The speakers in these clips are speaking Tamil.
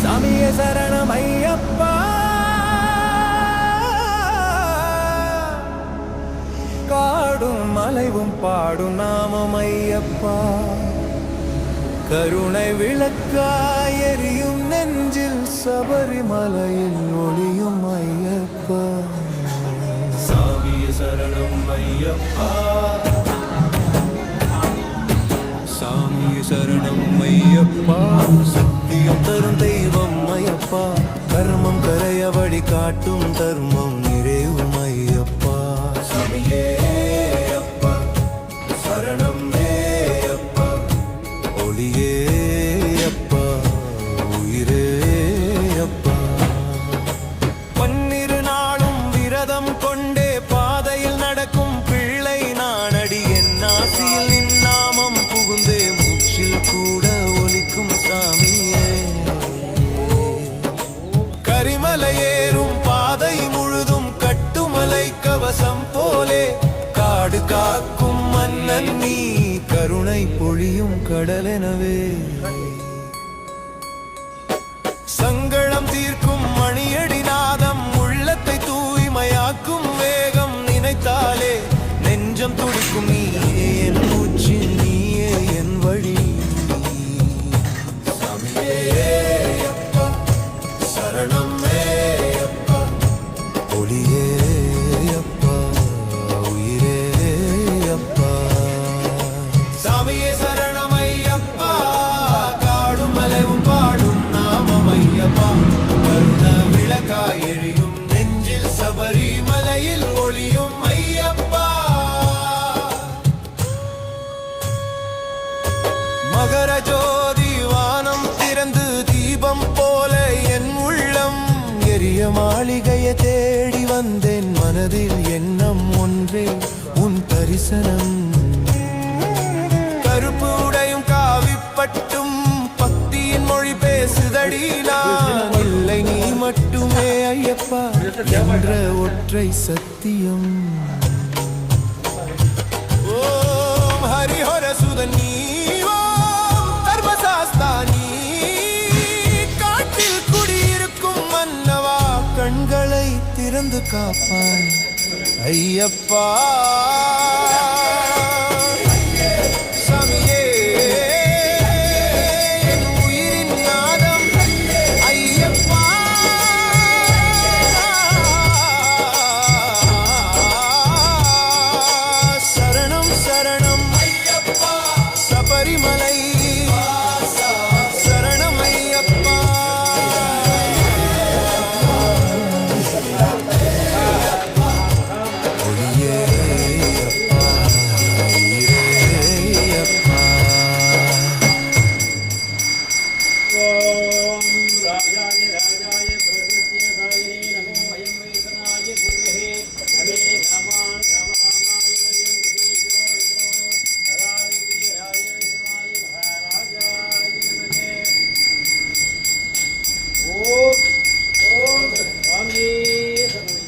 சாமியே சரணம் ஐயப்பா, காடும் மலைவும் பாடும் நாமம் ஐயப்பா, கருணை விளக்காய் எரியும் நெஞ்சில் சபரிமலையில் ஒளியும் ஐயப்பா. சாமியே சரணம் ஐயப்பா, சாமியே சரணம் ஐயப்பா, சத்தியம் தரும் தெய்வம் ஐயப்பா, கர்மம் கரைய வழி காட்டும் தர்மம் நிறைவும் ஐயப்பா. சாமியே அப்பா சரணம் ஐயப்பா, ஒளியே அப்பா உயிரே அப்பா. பன்னிரு நாளும் விரதம் கொண்டே பாதையில் நடக்கும் பிள்ளை நானடி, என் ஆசியில் நின் நாமம் புகுந்தே மூச்சில் கூட ஒலிக்கும் சாமியே. கரிமலை ஏறும் பாதை முழுதும் கட்டுமலை கவசம் போலே, காடு காக்கும் மன்னன் நீ, கருணை பொழியும் கடலெனவே. சங்கடம் தீர்க்கும் மணியடி நாதம், உள்ளத்தை தூய்மையாக்கும் வேகம், நினைத்தாலே நெஞ்சம் துடிக்கும். நீயே என் மூச்சு, நீயே என் வழி. சாமியே அப்பா சரணம் அப்பா, ஒளியே அப்பா உயிரே அப்பா. சாமியே சரணம் ஐயப்பா, காடும் மலைவும் பாடும் நாமம் ஐயப்பா, கருண விளக்காய் எரியும் நெஞ்சில் சபரிமலையில் ஒளியும் ஐயப்பா. மகர ஜோதி வானம் திறந்து தீபம் போல என் உள்ளம் எரிய, மாளிகையை தேடி வந்தேன் மனதில் எண்ணம் ஒன்றே உன் தரிசனம். கருப்பு உடையும் காவிப்பட்டும் பக்தியின் மொழி பேசுதடி, நான் இல்லை நீ மட்டுமே ஐயப்பா என்ற ஒற்றை சத்தியம். ஓம் ஹரிஹர சுதன் நீ, ஓம் தர்மசாஸ்தா நீ, காட்டில் குடியிருக்கும் மன்னவா கண்களை திறந்து காப்பாய் ஐயப்பா. சாமியே என் உயிரின் நாதம் ஐயப்பா, சரணம் சரணம் ஐயப்பா, சபரிமலை சரணம் ஐயப்பா. ஒளியே அப்பா உயிரே அப்பா. ஓம் ராஜாய ராஜாய பிரகிருத்ய சாயினே நமோ அயம் வைசனாய குருவே நமே ராமான் ராமகாமாய வயம் குருவேஸ்வரோ யத்ரோ சதாதித்ய ராய வைசனாய மகாராஜாய நமதே. ஓம் ஓம் சுவாமியே சரணம்.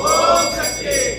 ஓம் சக்தி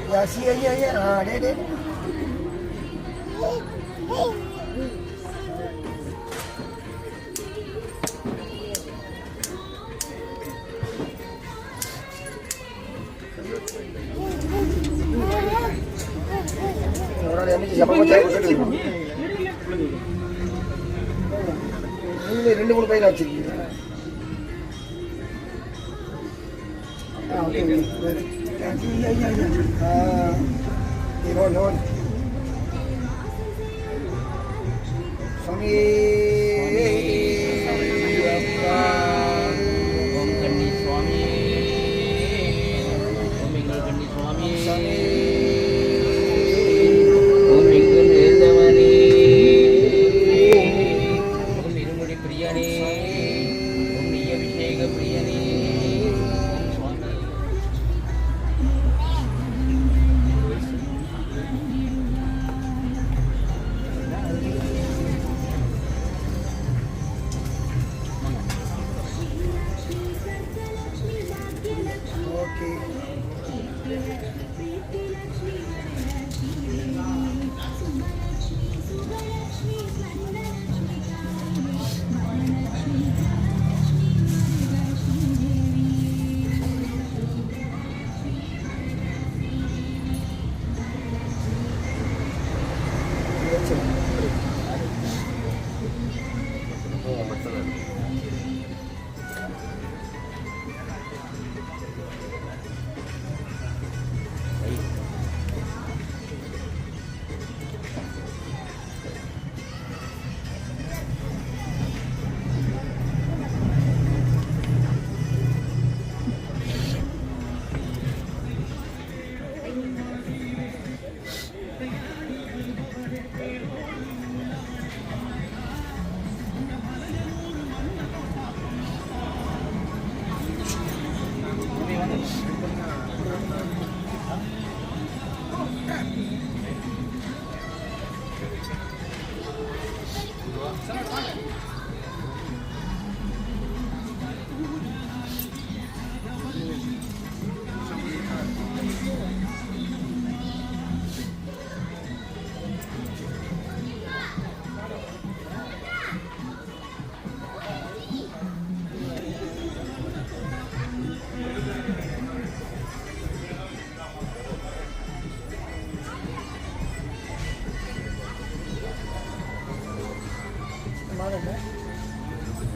Ya, sí, ya, deh. Orang yang ini siapa macam itu? Ini 2-3 payah lagi. Okay. Ron. Swami. Om Gani Swami. Om Minggal Gani Swami. Om Minggal Nildamani. Om Irumudi Priyani. Om Niya Vishega Priyani. Om Swami.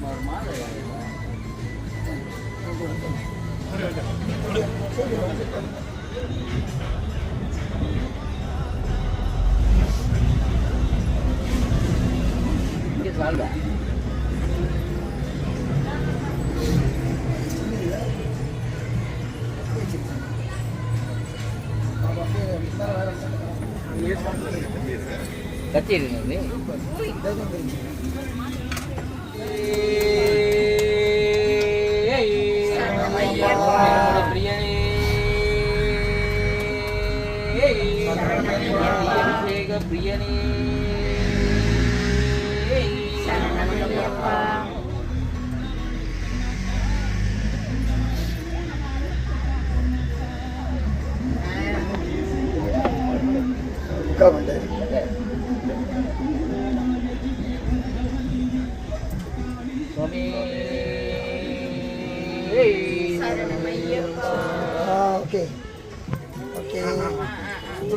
Normal ya. Ini salah. Kecil ini. Buka benda. Swami. Okey. Okey. Itu.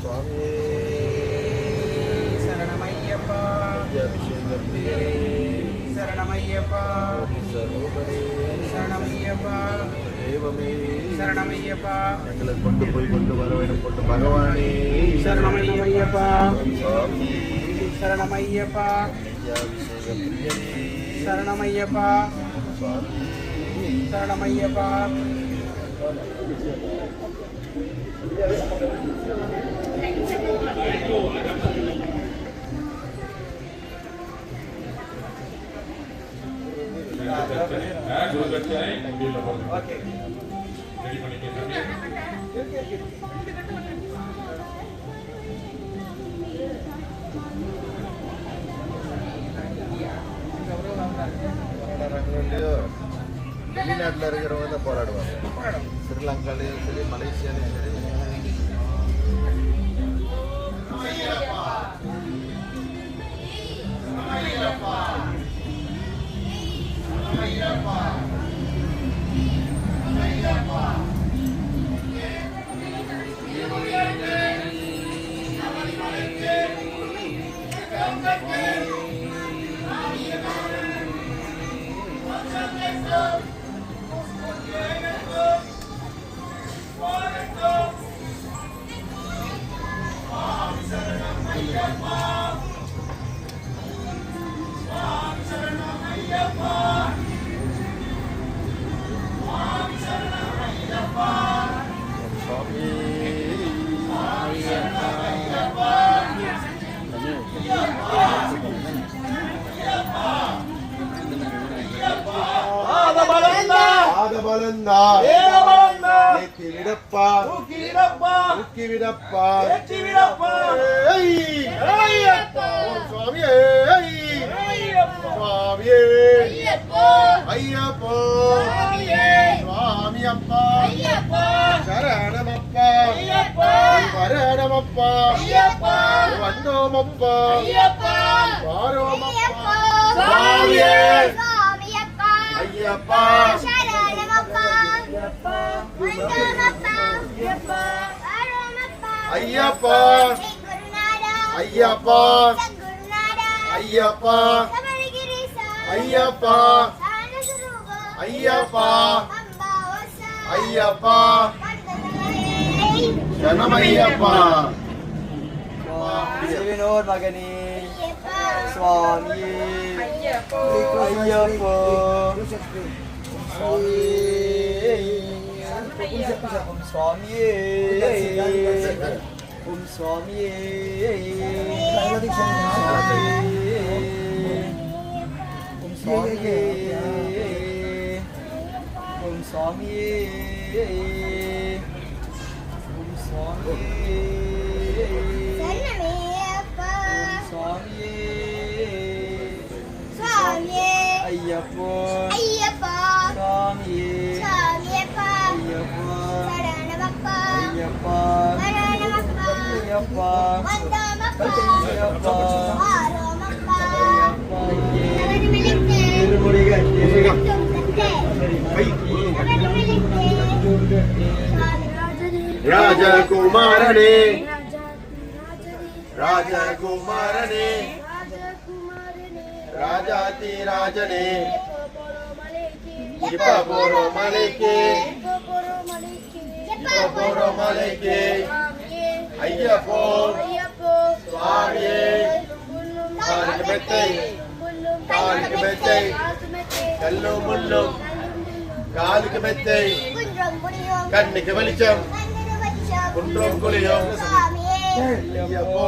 சுவாமியே சரணமையப்பா அபிஷேக பிரியனே சரணமையப்பா சர்வபரே சரணமையப்பா தெய்வமே சரணமையப்பா எங்களை கொண்டு போய் கொண்டு வர வேண்டும் கொண்டு பகவானே சரணமையப்பா சுவாமி சரணமையப்பா அபிஷேக பிரியனே சரணமையப்பா சுவாமி சரணமையப்பா போராடுறாங்களோ வெளிநாட்டில் இருக்கிறவங்க தான் போராடுவாங்க ஸ்ரீலங்காலையும் சரி மலேசியாலையும் சரி Sivinod magani Swami Ayyappo Swami Swami Swami Ayyappo Ayyappa Swami Swamiyappa Ayyappa Saranamappa Ayyappa Saranamappa Ayyappa Vandamappa Ayyappa Aromappa Ayyappa Saranamilikke Rajakumarane Rajakumarane Rajati Rajane Jipaporo Maleke Jipaporo Maleke Ayyappo Swami Kalikmetai Kalikmetai Kallu Mullu Kalikmetai Kannikku Velicham Kundrum Kuliyum Ayyappo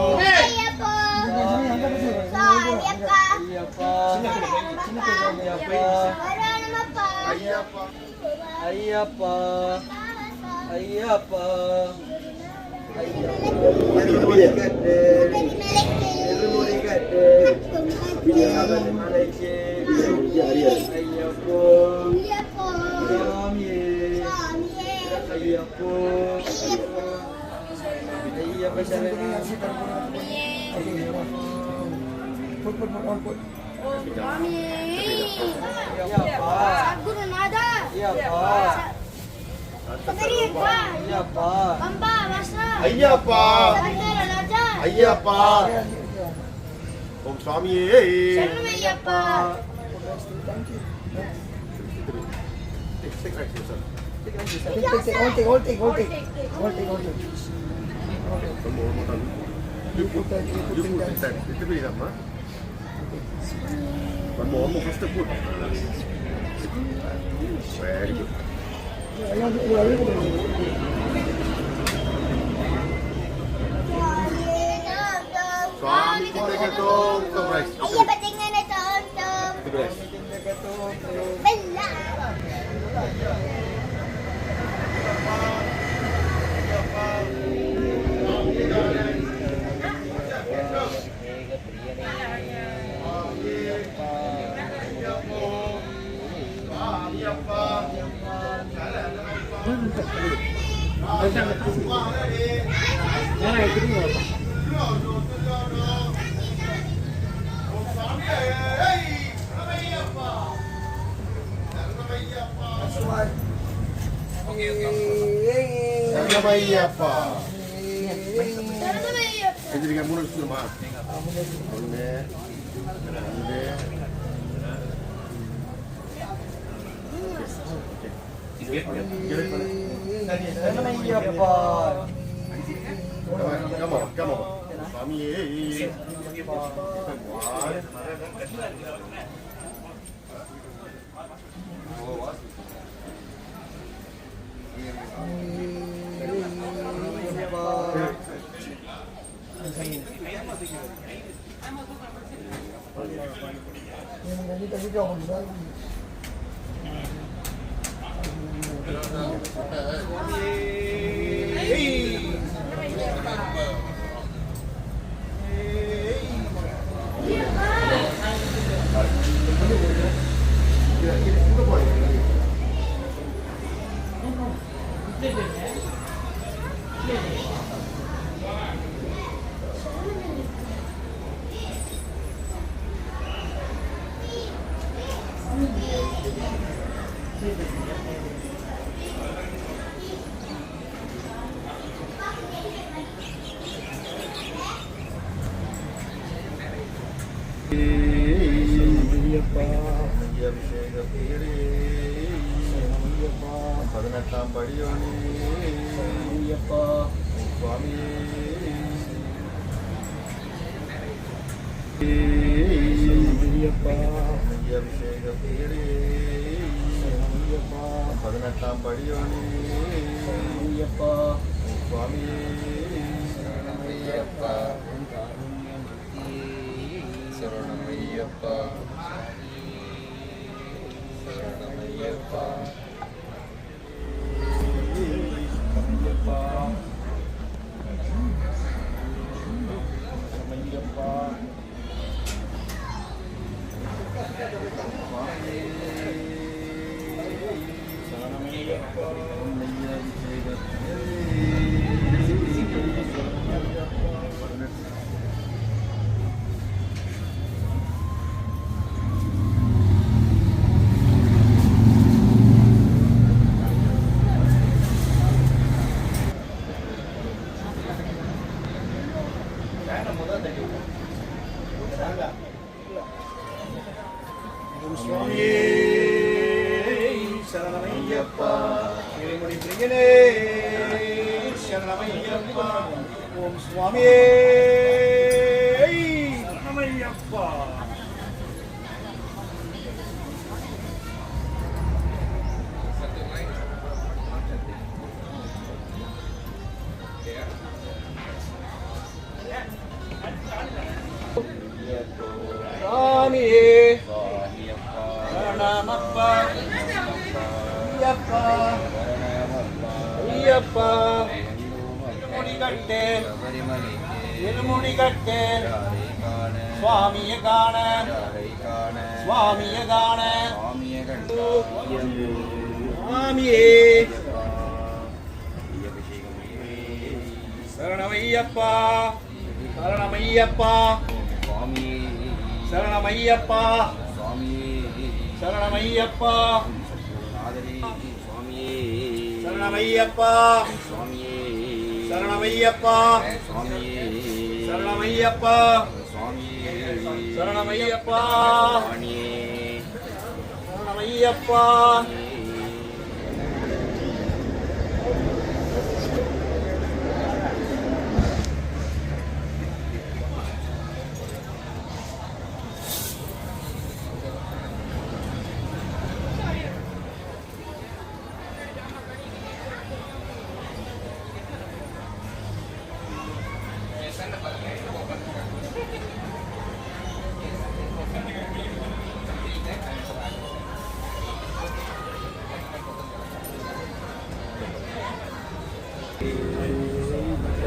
Ayyappa Ayyappa Ayyappa Ayyappa ஓம் சுவாமியே சரணமையப்பா. Very good. Swami Tindagatong Tomrice. Ayapa tingnan na tom-tom. Bella. Sரணமையப்பா. Sரணமையப்பா. எதிரிக்க 3 நிமிஷமா 1 சரணமையப்பா. Come on, come on. சுவாமியே பதினெட்டாம் படியோனி ஐயப்பா. சுவாமியே ஐயப்பா. அபிஷேக பேரே பதினெட்டாம் படியோனி ஐயப்பா. சுவாமியே சரணமையப்பா. சரணமையப்பா சரணமையப்பா சுவாமியே சரணமையப்பா திருமுடி பிரியனே சரணமையப்பா ஓம் சுவாமியே சரணமையப்பா சுவாமியே சரணமப்பா ஐயப்பா ஐயப்பா முடிகட்டே இருமுடிகட்டே சுவாமிய காண சுவாமிய காண சுவாமியே சரணமையப்பா சரணமையப்பா சரணமையப்பா சரணமையப்பா சரணமையப்பா சரணமையப்பா சரணமையப்பா சுவாமியே சரணமையப்பா சுவாமியே சரணமையப்பா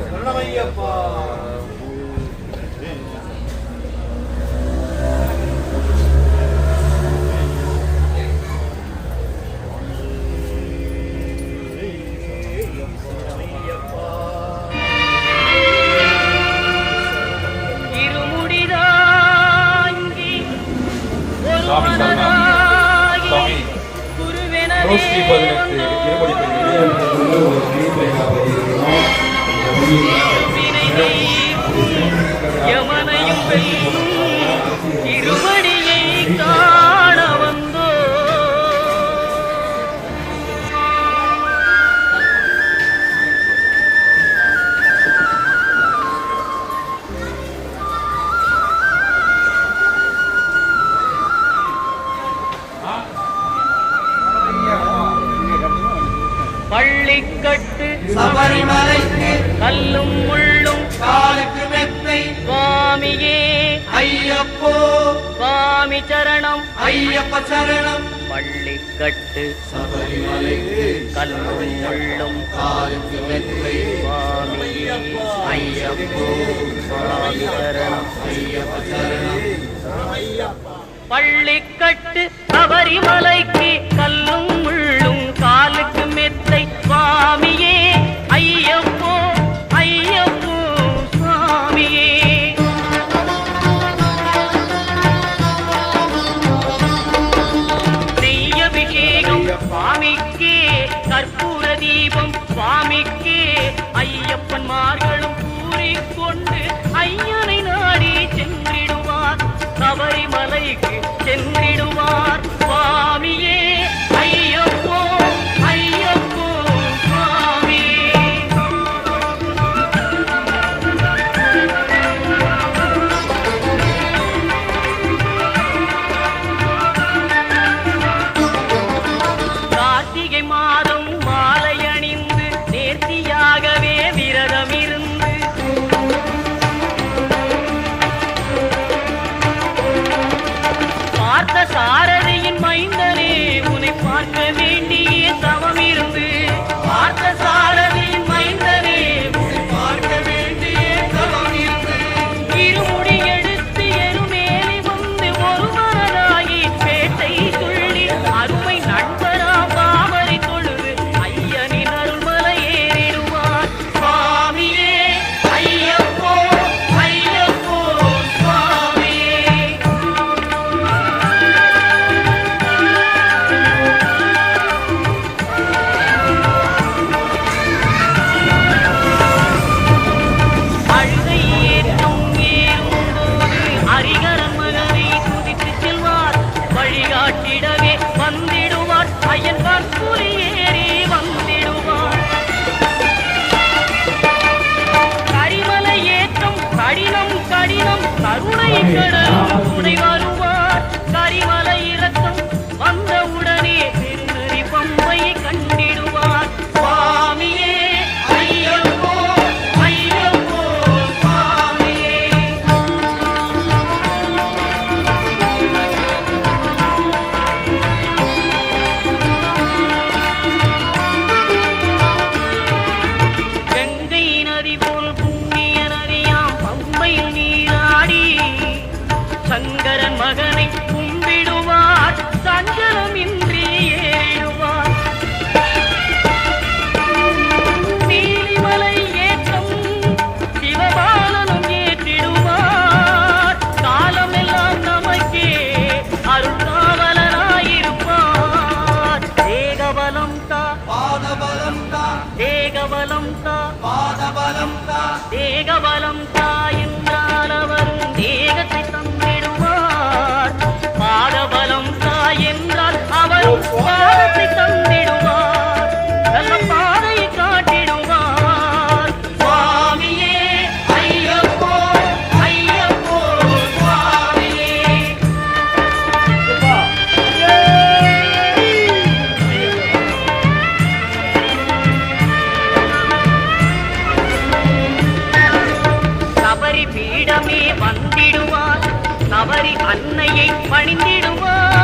சரணமையப்பா இருபடியை காண வந்தோ பள்ளிக்கட்டு சபரிமலைக்கு கல்லும் முள்ளும் காலுக்கு மெத்தை சுவாமியே ஐயப்போ சுவாமி சரணம் ஐயப்ப சரணம் பள்ளிக்கட்டு சபரிமலைக்கு கல்லும் முள்ளும் காலுக்கு மெத்தை சுவாமியே ஐயப்போ சுவாமி சரணம் ஐயப்ப சரணம் பள்ளிக்கட்டு சபரிமலைக்கு கல்லும் முள்ளும் காலுக்கு மெத்தை சுவாமியே ஐயப்போ ஐயப்போ சுவாமியே நெய்யபிஷேகம் சுவாமிக்கே கற்பூர தீபம் சுவாமிக்கே ஐயப்பன்மார்களும் கூறிக்கொண்டு ஐயனை நாடி சென்றிடுவார் சபரிமலைக்கு சென்றிடுவார் சுவாமியே ஐயப்போ ஐயப்போ சுவாமியே கார்த்திகை மாதம் மாலை அணிந்து நேர்த்தியாகவே விரதம் இருந்து பார்த்த சாரதியின் மைந்தனே உன்னை பார்க்க வேண்டிய தவம் இருந்து பார்த்த சாரதியின் மைந்தனே உன்னை பார்க்க வேண்டிய தவம் இருந்து இருமுடி எடுத்து எருமேலி வந்து ஒரு மனதாகி பேட்டை சொல்லி அருமை நண்பரா பாவரை தொழுது ஐயனின் அருள்மலை ஏறிடுவார் சுவாமியே ஐயப்போ ஐயப்போ சுவாமியே அழுகை ஏற்றம் ஏறும்போது ஹரிகரன் மகனை துதித்து செல்வார் வழிகாட்டிடவே வந்திடுவார் ஐயன் கற்பூரி ஏறி வந்திடுவார் கரிமலை ஏற்றம் கடினம் கடினம் கருணை கடலும் துணை வருவார் கரிமலை இறக்கம் வந்தவுடனே திருநெறி பம்பை கண்டிடுவார் சுவாமியே ஐயப்போ ஐயப்போ சுவாமியே கங்கை நதி போல் புண்ணிய நதியாம் பம்பையில் நீராடி சங்கரன் மகனை கும்பிடுவார் சஞ்சலமின்றி ஏறிடுவார் நீலிமலை ஏற்றம் சிவபாலனும் ஏற்றிடுவார் காலமெல்லாம் நமக்கே அருள்காவலனாயிருப்பார் தேகபலம் தா பாதபலம் தா தேகபலம் தா பாதபலம் தா தேகபலம் தா என்று தவறி அன்னையை பணிந்திடுவார்.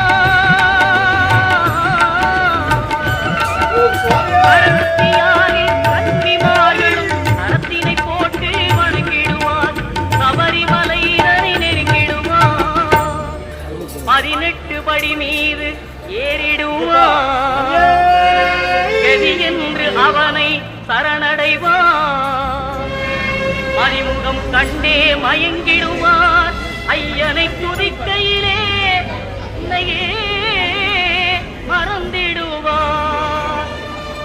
கன்னிமார்களும் கரத்தினை போட்டு வணங்கிடுவார். சபரிமலையினரை நெருங்கிடுவார். 18 படி மீது ஏறிடுவார். கதி என்று அவனை சரணடைவார். மணிமுகம் கண்டே மயங்கிடுவார். ஐயனை துதிக்கையிலே உன்னையே மறந்திடுவார்.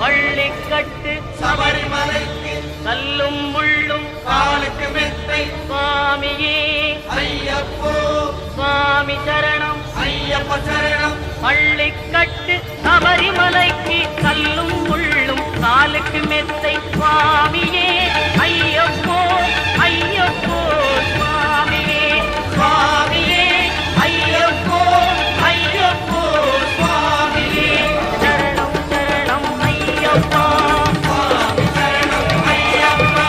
பள்ளிக்கட்டு சபரிமலைக்கு கல்லும் முள்ளும் காலுக்கு மெத்தை சுவாமியே ஐயப்போ சுவாமி சரணம் ஐயப்ப சரணம். பள்ளிக்கட்டு சபரிமலைக்கு கல்லும் முள்ளும் காலுக்கு மெத்தை சுவாமியே ஐயப்போ ஐயப்போ சுவாமியே சுவாமியே ஐயப்போ ஐயப்போ சுவாமியே சரணம் சரணம் ஐயப்பா சுவாமி சரணம் ஐயப்பா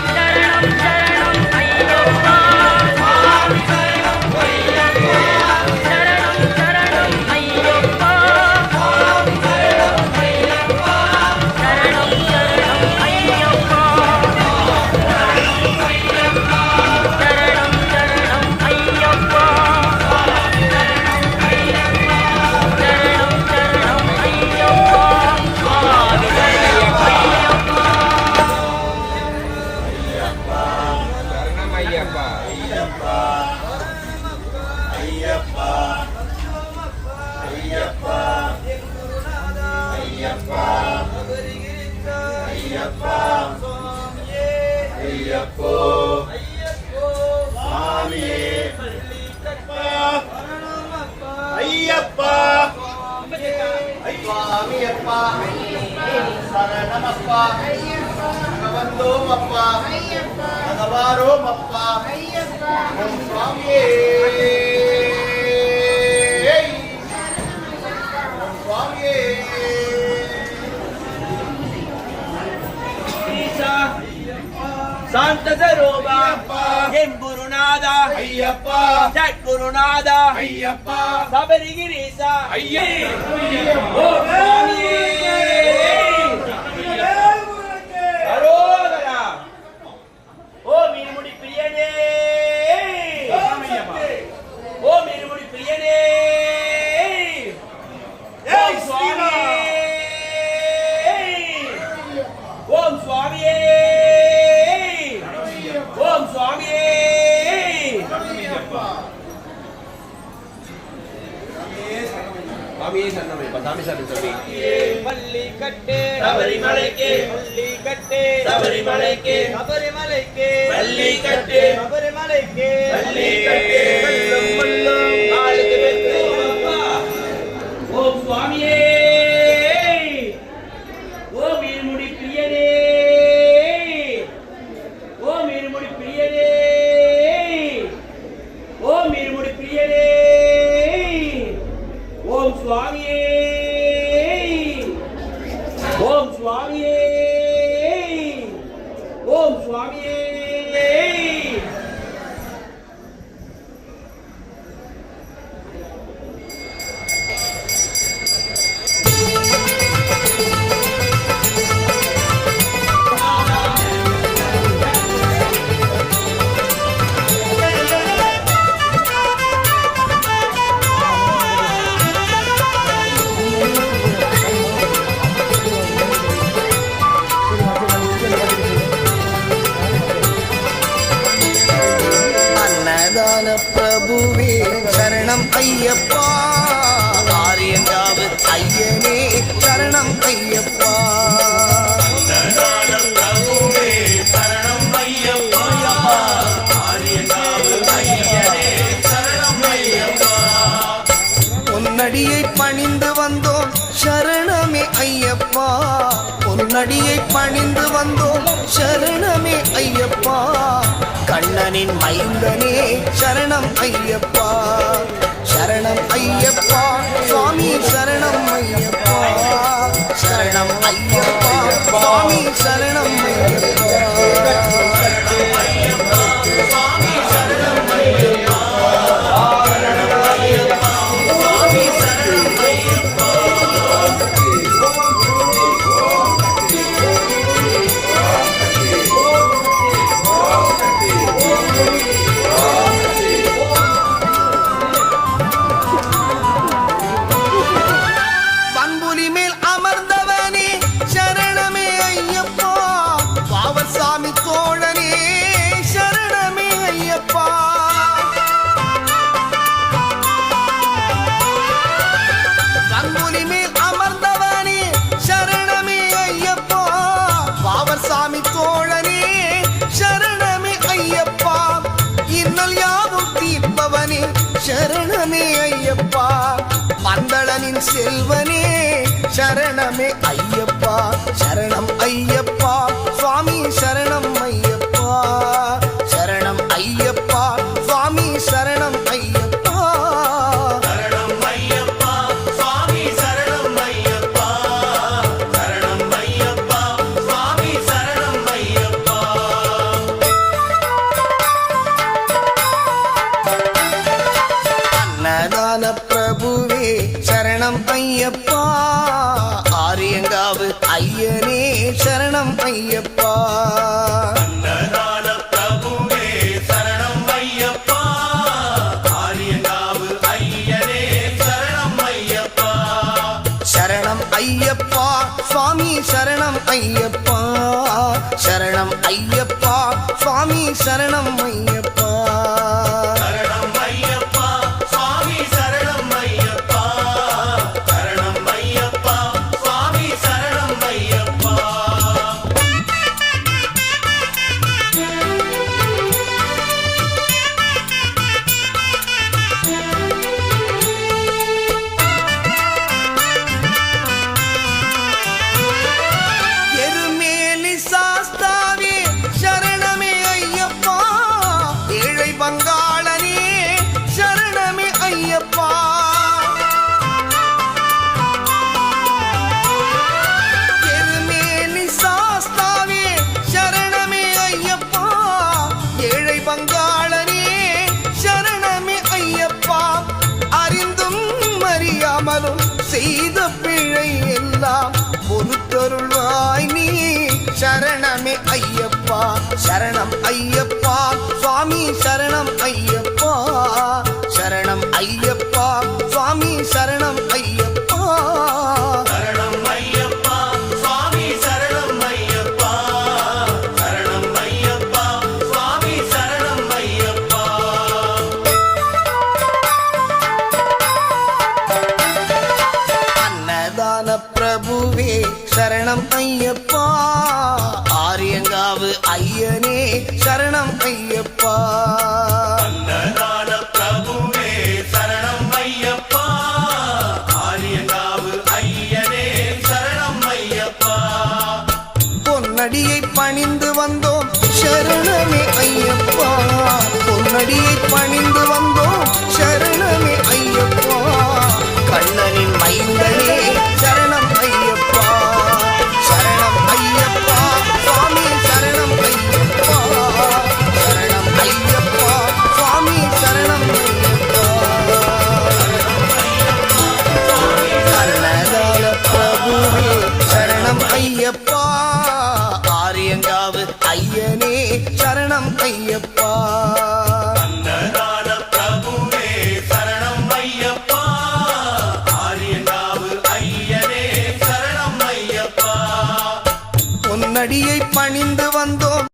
சரணம் சரணம் ஐயப்பா சுவாமி சரணம் ஐயப்பா சரணம் சரணம் ஐயப்பா சுவாமி சரணம் ஐயப்பா சரணம் சரணம் ஐயப்பா ஐயப்பா சுவாமியப்பா சரணமப்பா பகவந்தோமப்பா பகவாரோமப்பா ஓம் சுவாமியே ஓம் சுவாமியே சாந்த சரோபா எம் குருநாதா ஐயப்பா சத்குருநாதா ஐயப்பா சபரிகிரீசா ஐயே ஓ சுவாமியே அரோகரா ஓ மீன்முடி பிரியனே ஓ மீன்முடி பிரியனே ஓம் சுவாமியே ஓம் சுவாமியே ஓம் சுவாமியே சுவாமியே சரணமைப்பா சாமி சரணம் சொல்லி பள்ளி கட்டு சபரிமலைக்கு பள்ளி கட்டு சபரிமலைக்கு சபரிமலைக்கு பள்ளி கட்டு சபரிமலைக்கு பள்ளி கட்டு கல்லும் முள்ளும் காலுக்கு மெத்தை அப்பா. ஓம் சுவாமியே ஓ மீன்முடி பிரியனே ஓ மீன்முடி பிரியனே ஓ மீன்முடி பிரியனே ஓம் சுவாமியே ஓம் சுவாமியே ஓம் சுவாமியே அன்னதான பிரபுவே சரணம் ஐயப்பா ஆரியங்காவு ஐயனே சரணம் ஐயப்பா பொன்னடியை பணிந்து வந்தோம் சரணமே ஐயப்பா பொன்னடியை பணிந்து வந்தோம் சரணமே ஐயப்பா கண்ணனின் மைந்தனே சரணம் ஐயப்பா சரணம் ஐயப்பா சுவாமி சரணம் ஐயப்பா சரணம் ஐயப்பா சுவாமி சரணம் ஐயப்பா செல்வனே சரணமே ஐயப்பா சரணம் ஐயப்பா சுவாமி சரணம் ஐயப்பா சரணம் ஐயப்பா சுவாமி சரணம் ஐயப்பா சரணம் ஐயப்பா சுவாமி சரணம் ஐயப்பா சரணம் ஐயப்பா சுவாமி சரணம் ஐயப்பா அன்னதான பிரபுவே சரணம் ஐயப்பா ஆரியங்காவு ஐயனே சரணம் ஐயப்பா அன்னதான பிரபுவே சரணம் ஐயப்பா ஆரியங்காவு ஐயனே சரணம் ஐயப்பா சரணம் ஐயப்பா சுவாமி சரணம் ஐயப்பா சரணம் ஐயப்பா சுவாமி சரணம் ஐயப்பா சரணம் ஐயப்பா சுவாமி சரணம் ஐயப்பா சரணம் ஐயப்பா சுவாமி சரணம் ஐயப்பா எருமேலி சாஸ்தாவே சரணமே ஐயப்பா ஏழை பங்காளனே சரணமே ஐயப்பா எருமேலி சாஸ்தாவே சரணமே ஐயப்பா ஏழை பங்காளனே சரணமே ஐயப்பா அறிந்தும் அறியாமலும் செய்த பிழை எல்லாம் பொறுத்தருள்வாய் நீ சரணமே ஐயப்பா சரணம் ஐயப்பா சுவாமி சரணம் ஐயப்பா சரணம் ஐயப்பா சுவாமி சரணம் ஐயப்பா சரணம் ஐயப்பா சுவாமி சரணம் ஐயப்பா சரணம் ஐயப்பா சுவாமி சரணம் ஐயப்பா அன்னதான பிரபுவே சரணம் ஐயப்பா ஆரியங்காவு ஐயனே சரணம் ஐயப்பா அன்னதான பிரபுவே சரணம் ஐயப்பா ஆரியங்காவு ஐயனே சரணம் ஐயப்பா பொன்னடியை பணிந்து வந்தோம் சரணமே ஐயப்பா பொன்னடியை பணிந்து வந்தோம் சரணமே ஐயப்பா கண்ணனின் மைந்தனே சரணம் ஐயப்பா சரணம் ஐயப்பா சுவாமி சரணம் ஐயப்பா சரணம் ஐயப்பா சுவாமி சரணம் ஐயப்பா அன்னதான பிரபுவே சரணம் ஐயப்பா ஆரியங்காவு ஐயனே சரணம் ஐயப்பா அன்னதான பிரபுவே சரணம் ஐயப்பா ஆரியங்காவு ஐயனே சரணம் ஐயப்பா பொன்னடியை பணிந்து வந்தோம்